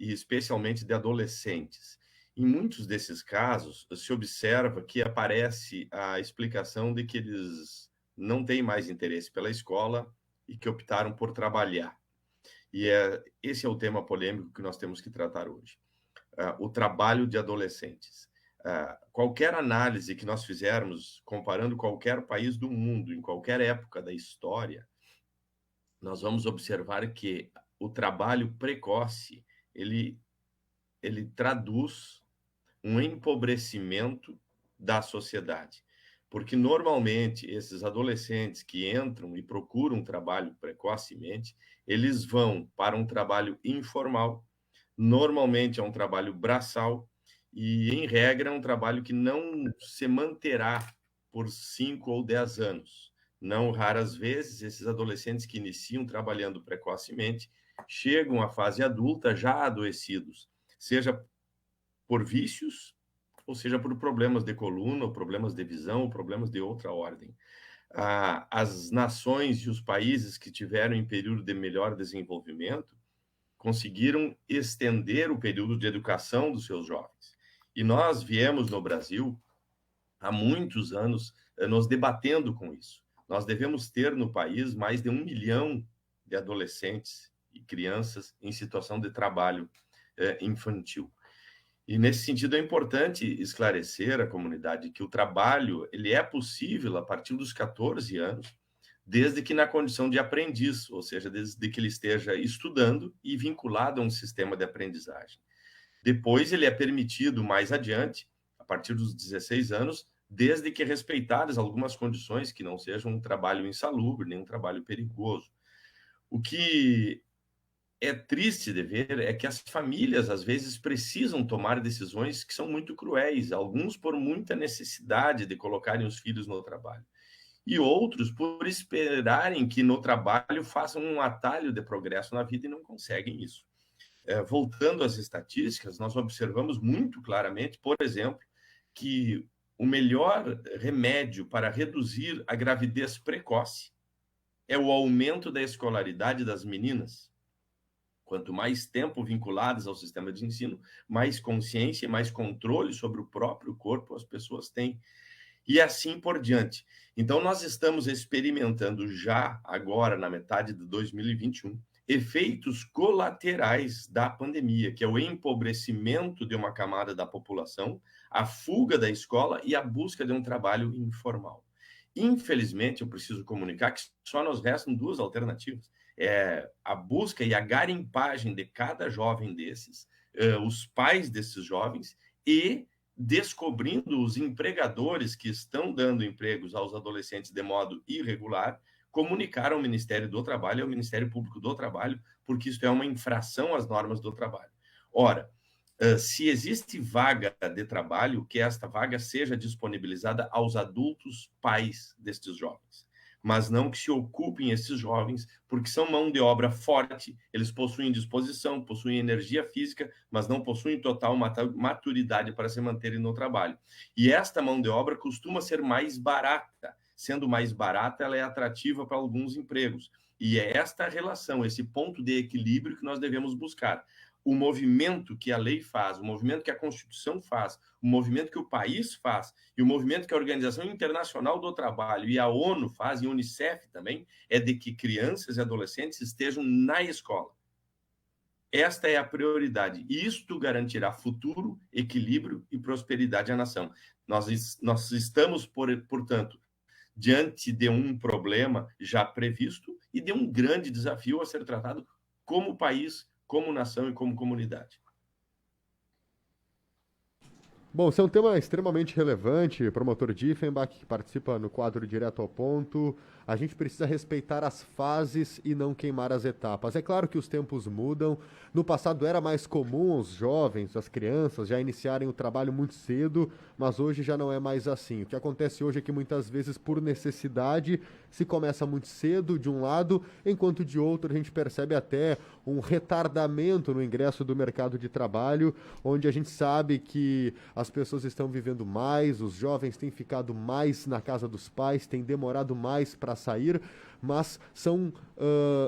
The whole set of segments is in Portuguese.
e especialmente de adolescentes. Em muitos desses casos, se observa que aparece a explicação de que eles não têm mais interesse pela escola e que optaram por trabalhar. E esse é o tema polêmico que nós temos que tratar hoje. O trabalho de adolescentes. Qualquer análise que nós fizermos, comparando qualquer país do mundo, em qualquer época da história, nós vamos observar que o trabalho precoce, ele traduz um empobrecimento da sociedade. Porque, normalmente, esses adolescentes que entram e procuram um trabalho precocemente, eles vão para um trabalho informal, normalmente é um trabalho braçal, e, em regra, é um trabalho que não se manterá por 5 ou 10 anos. Não raras vezes, esses adolescentes que iniciam trabalhando precocemente chegam à fase adulta já adoecidos, seja por vícios, ou seja por problemas de coluna, ou problemas de visão, ou problemas de outra ordem. As nações e os países que tiveram em período de melhor desenvolvimento conseguiram estender o período de educação dos seus jovens. E nós viemos no Brasil, há muitos anos, nos debatendo com isso. Nós devemos ter no país mais de 1 milhão de adolescentes e crianças em situação de trabalho infantil. E, nesse sentido, é importante esclarecer à comunidade que o trabalho ele é possível a partir dos 14 anos, desde que na condição de aprendiz, ou seja, desde que ele esteja estudando e vinculado a um sistema de aprendizagem. Depois, ele é permitido mais adiante, a partir dos 16 anos, desde que respeitadas algumas condições que não sejam um trabalho insalubre, nem um trabalho perigoso. O que é triste de ver é que as famílias, às vezes, precisam tomar decisões que são muito cruéis, alguns por muita necessidade de colocarem os filhos no trabalho, e outros por esperarem que no trabalho façam um atalho de progresso na vida e não conseguem isso. Voltando às estatísticas, nós observamos muito claramente, por exemplo, que o melhor remédio para reduzir a gravidez precoce é o aumento da escolaridade das meninas. Quanto mais tempo vinculadas ao sistema de ensino, mais consciência e mais controle sobre o próprio corpo as pessoas têm. E assim por diante. Então, nós estamos experimentando já agora, na metade de 2021, efeitos colaterais da pandemia, que é o empobrecimento de uma camada da população, a fuga da escola e a busca de um trabalho informal. Infelizmente, eu preciso comunicar que só nos restam duas alternativas. A busca e a garimpagem de cada jovem desses, os pais desses jovens e descobrindo os empregadores que estão dando empregos aos adolescentes de modo irregular, comunicar ao Ministério do Trabalho e ao Ministério Público do Trabalho, porque isso é uma infração às normas do trabalho. Ora, se existe vaga de trabalho, que esta vaga seja disponibilizada aos adultos pais destes jovens, mas não que se ocupem esses jovens, porque são mão de obra forte, eles possuem disposição, possuem energia física, mas não possuem total maturidade para se manterem no trabalho. E esta mão de obra costuma ser mais barata. Sendo mais barata, ela é atrativa para alguns empregos. E é esta relação, esse ponto de equilíbrio que nós devemos buscar. O movimento que a lei faz, o movimento que a Constituição faz, o movimento que o país faz e o movimento que a Organização Internacional do Trabalho e a ONU fazem, e a Unicef também, é de que crianças e adolescentes estejam na escola. Esta é a prioridade. E isto garantirá futuro, equilíbrio e prosperidade à nação. Nós estamos, portanto, diante de um problema já previsto e de um grande desafio a ser tratado como país, como nação e como comunidade. Bom, esse é um tema extremamente relevante, promotor Diefenbach, que participa no quadro Direto ao Ponto. A gente precisa respeitar as fases e não queimar as etapas. É claro que os tempos mudam. No passado era mais comum os jovens, as crianças, já iniciarem o trabalho muito cedo, mas hoje já não é mais assim. O que acontece hoje é que muitas vezes, por necessidade, se começa muito cedo de um lado, enquanto de outro a gente percebe até um retardamento no ingresso do mercado de trabalho, onde a gente sabe que as pessoas estão vivendo mais, os jovens têm ficado mais na casa dos pais, têm demorado mais para sair, mas são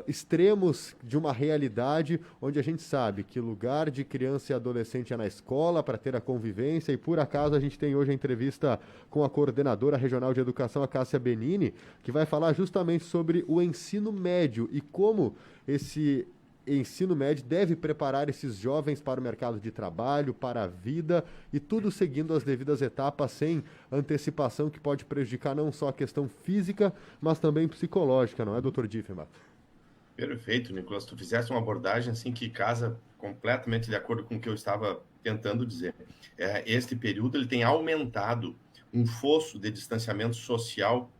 extremos de uma realidade onde a gente sabe que lugar de criança e adolescente é na escola para ter a convivência, e por acaso a gente tem hoje a entrevista com a coordenadora regional de educação, a Cássia Benini, que vai falar justamente sobre o ensino médio e como esse ensino médio deve preparar esses jovens para o mercado de trabalho, para a vida, e tudo seguindo as devidas etapas, sem antecipação que pode prejudicar não só a questão física, mas também psicológica, não é, doutor Diefenbach? Perfeito, Nicolas. Tu fizeste uma abordagem assim que casa completamente de acordo com o que eu estava tentando dizer. Este período ele tem aumentado um fosso de distanciamento social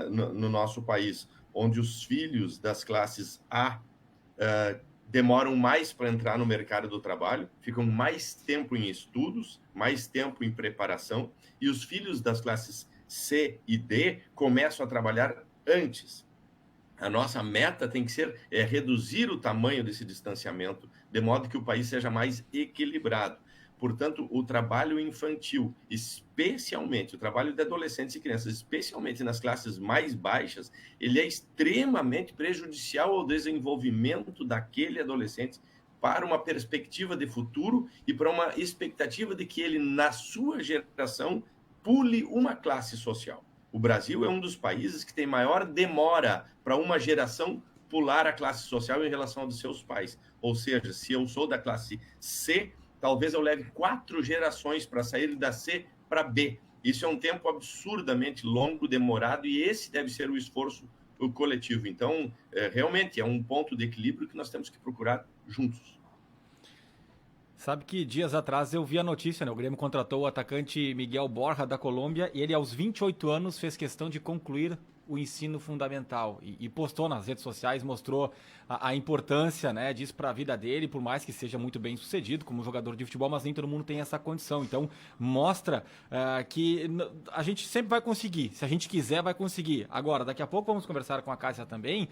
no nosso país, onde os filhos das classes A demoram mais para entrar no mercado do trabalho, ficam mais tempo em estudos, mais tempo em preparação, e os filhos das classes C e D começam a trabalhar antes. A nossa meta tem que ser reduzir o tamanho desse distanciamento, de modo que o país seja mais equilibrado. Portanto, o trabalho infantil, especialmente o trabalho de adolescentes e crianças, especialmente nas classes mais baixas, ele é extremamente prejudicial ao desenvolvimento daquele adolescente para uma perspectiva de futuro e para uma expectativa de que ele, na sua geração, pule uma classe social. O Brasil é um dos países que tem maior demora para uma geração pular a classe social em relação aos seus pais. Ou seja, se eu sou da classe C, talvez eu leve 4 gerações para sair da C para B. Isso é um tempo absurdamente longo, demorado, e esse deve ser o esforço coletivo. Então, realmente é um ponto de equilíbrio que nós temos que procurar juntos. Sabe que dias atrás eu vi a notícia, né? O Grêmio contratou o atacante Miguel Borja da Colômbia e ele aos 28 anos fez questão de concluir o ensino fundamental e postou nas redes sociais, mostrou a importância, né, disso para a vida dele, por mais que seja muito bem sucedido como jogador de futebol, mas nem todo mundo tem essa condição. Então mostra que a gente sempre vai conseguir, se a gente quiser vai conseguir. Agora, daqui a pouco vamos conversar com a Cássia também,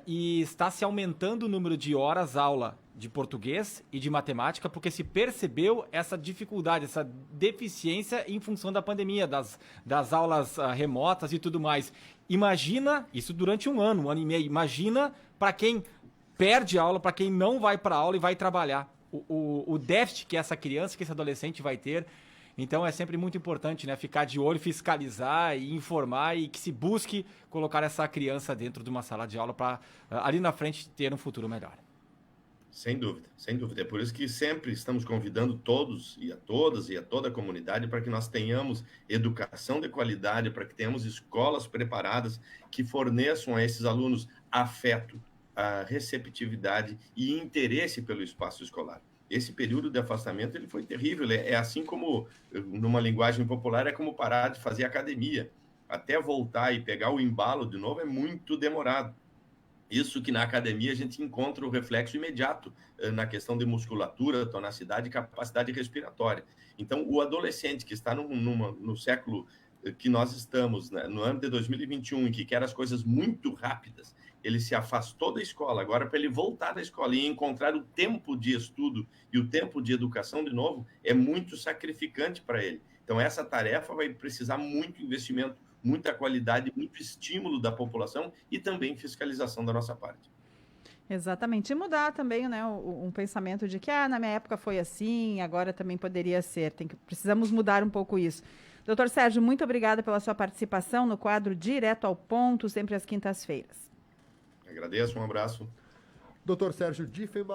e está se aumentando o número de horas aula de português e de matemática, porque se percebeu essa dificuldade, essa deficiência em função da pandemia, das aulas remotas e tudo mais. Imagina, isso durante um ano e meio, imagina para quem perde aula, para quem não vai para aula e vai trabalhar. O déficit que essa criança, que esse adolescente vai ter. Então é sempre muito importante, né, ficar de olho, fiscalizar e informar, e que se busque colocar essa criança dentro de uma sala de aula para ali na frente ter um futuro melhor. Sem dúvida, sem dúvida. É por isso que sempre estamos convidando todos e a todas e a toda a comunidade para que nós tenhamos educação de qualidade, para que tenhamos escolas preparadas que forneçam a esses alunos afeto, a receptividade e interesse pelo espaço escolar. Esse período de afastamento ele foi terrível. É assim como, numa linguagem popular, é como parar de fazer academia. Até voltar e pegar o embalo de novo é muito demorado. Isso que na academia a gente encontra o reflexo imediato na questão de musculatura, tonacidade e capacidade respiratória. Então, o adolescente que está no século que nós estamos, né, no ano de 2021, em que quer as coisas muito rápidas, ele se afastou da escola. Agora, para ele voltar da escola e encontrar o tempo de estudo e o tempo de educação de novo, é muito sacrificante para ele. Então, essa tarefa vai precisar muito investimento, muita qualidade, muito estímulo da população e também fiscalização da nossa parte. Exatamente. E mudar também, né, um pensamento de que na minha época foi assim, agora também poderia ser. Precisamos mudar um pouco isso. Doutor Sérgio, muito obrigada pela sua participação no quadro Direto ao Ponto, sempre às quintas-feiras. Agradeço, um abraço. Doutor Sérgio Diefenbach.